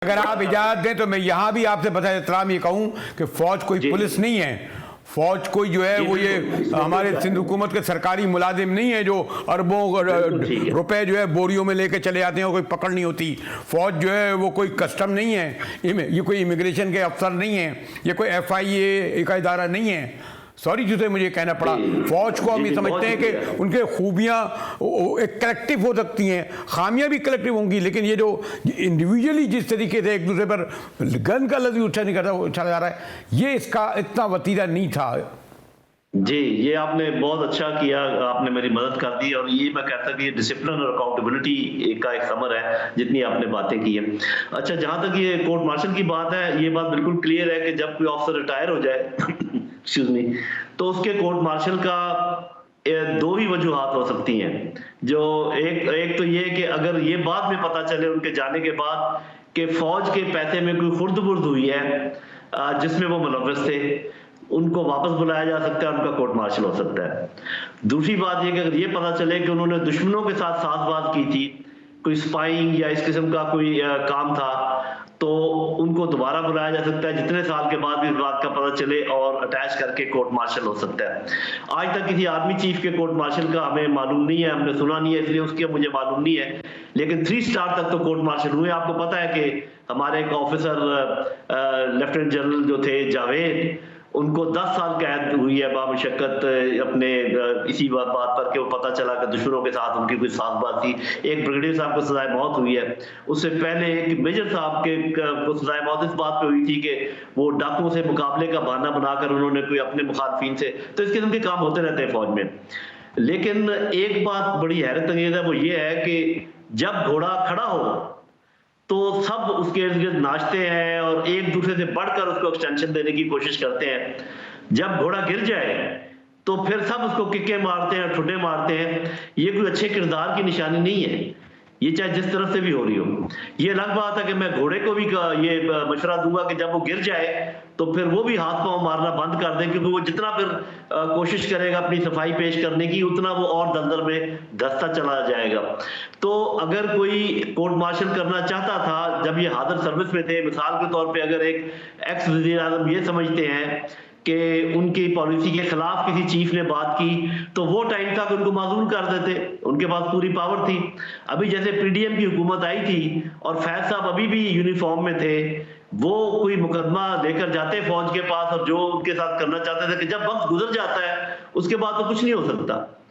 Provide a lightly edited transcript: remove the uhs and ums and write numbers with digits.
अगर आप इजाजत दें तो मैं यहाँ भी आपसे बता एहतराम ये कहूँ कि फौज कोई पुलिस नहीं है। फौज कोई जो है वो ये हमारे सिंध हुकूमत के सरकारी मुलाजिम नहीं है जो अरबों रुपए जो है बोरियों में लेके चले जाते हैं और कोई पकड़ नहीं होती। फौज जो है वो कोई कस्टम नहीं है, ये कोई इमिग्रेशन के अफसर नहीं है, ये कोई FIA का इदारा नहीं है। सॉरी जिसे मुझे कहना पड़ा। फौज को हम ये समझते हैं कि उनके खूबियाँ एक कलेक्टिव हो सकती हैं, खामियां भी कलेक्टिव होंगी, लेकिन ये जो इंडिविजुअली जिस तरीके से एक दूसरे पर गन का लफ्ज़ उछाला जा रहा है, ये इसका इतना वतीरा नहीं था। जी, ये आपने बहुत अच्छा किया, आपने मेरी मदद कर दी। और ये मैं कहता कि ये डिसिप्लिन और अकाउंटेबिलिटी का एक समर है, जितनी आपने बातें की हैं। अच्छा, जहां तक ये कोर्ट मार्शल की बात है, ये बात बिल्कुल क्लियर है कि जब कोई ऑफिसर रिटायर हो जाए एक्सक्यूज मी, तो उसके कोर्ट मार्शल का दो ही वजूहात हो सकती हैं। जो एक तो ये कि अगर ये बाद में पता चले उनके जाने के बाद कि फौज के पैसे में कोई खुर्द-बुर्द हुई है जिसमें वो मुलव्वस थे, उनको वापस बुलाया जा सकता है, उनका कोर्ट मार्शल हो सकता है। दूसरी बात ये कि अगर ये पता चले कि उन्होंने दुश्मनों के साथ साज़बाज़ की थी, कोई स्पाइंग या इस किस्म का कोई काम था, तो उनको दोबारा बुलाया जा सकता है जितने साल के बाद भी इस बात का पता चले, और अटैच करके कोर्ट मार्शल हो सकता है। आज तक किसी आर्मी चीफ के कोर्ट मार्शल का हमें मालूम नहीं है, हमने सुना नहीं है, इसलिए उसके मुझे मालूम नहीं है। लेकिन 3 स्टार तक तो कोर्ट मार्शल हुए। आपको पता है कि हमारे एक ऑफिसर लेफ्टिनेंट जनरल जो थे जावेद, उनको 10 साल कैद हुई है बामुशक्कत अपने इसी बात पर कि वो पता चला कि दुश्मनों के साथ उनकी कोई साज़बाज़ थी। एक ब्रिगेडियर साहब को सजाए मौत हुई है। उससे पहले एक मेजर साहब को सजाए मौत इस बात पे हुई थी कि वो डाकुओं से मुकाबले का बहाना बनाकर उन्होंने कोई अपने मुखालफिन से, तो इस किस्म के काम होते रहते हैं फौज में। लेकिन एक बात बड़ी हैरत अंगेज है, वो ये है कि जब घोड़ा खड़ा हो तो सब उसके इर्द-गिर्द नाचते हैं और एक दूसरे से बढ़कर उसको एक्सटेंशन देने की कोशिश करते हैं। जब घोड़ा गिर जाए तो फिर सब उसको किक्के मारते हैं, ठुड्डे मारते हैं। ये कोई अच्छे किरदार की निशानी नहीं है, ये चाहे जिस तरफ से भी हो रही हो। ये अलग बात है कि मैं घोड़े को भी ये मशवरा दूंगा कि जब वो गिर जाए तो फिर वो भी हाथ पांव मारना बंद कर दे, क्योंकि वो जितना फिर कोशिश करेगा अपनी सफाई पेश करने की, उतना वो और दलदल में धंसता चला जाएगा। तो अगर कोई कोर्ट मार्शल करना चाहता था जब ये हाजिर सर्विस में थे, मिसाल के तौर पे अगर एक एक्स वज़ीर आज़म ये समझते हैं कि उनकी पॉलिसी के खिलाफ किसी चीफ ने बात की, तो वो टाइम था कि उनको माजूल कर देते, उनके पास पूरी पावर थी। अभी जैसे PDM की हुकूमत आई थी और फैज साहब अभी भी यूनिफॉर्म में थे, वो कोई मुकदमा लेकर जाते फौज के पास और जो उनके साथ करना चाहते थे, कि जब वक्त गुजर जाता है उसके बाद तो कुछ नहीं हो सकता।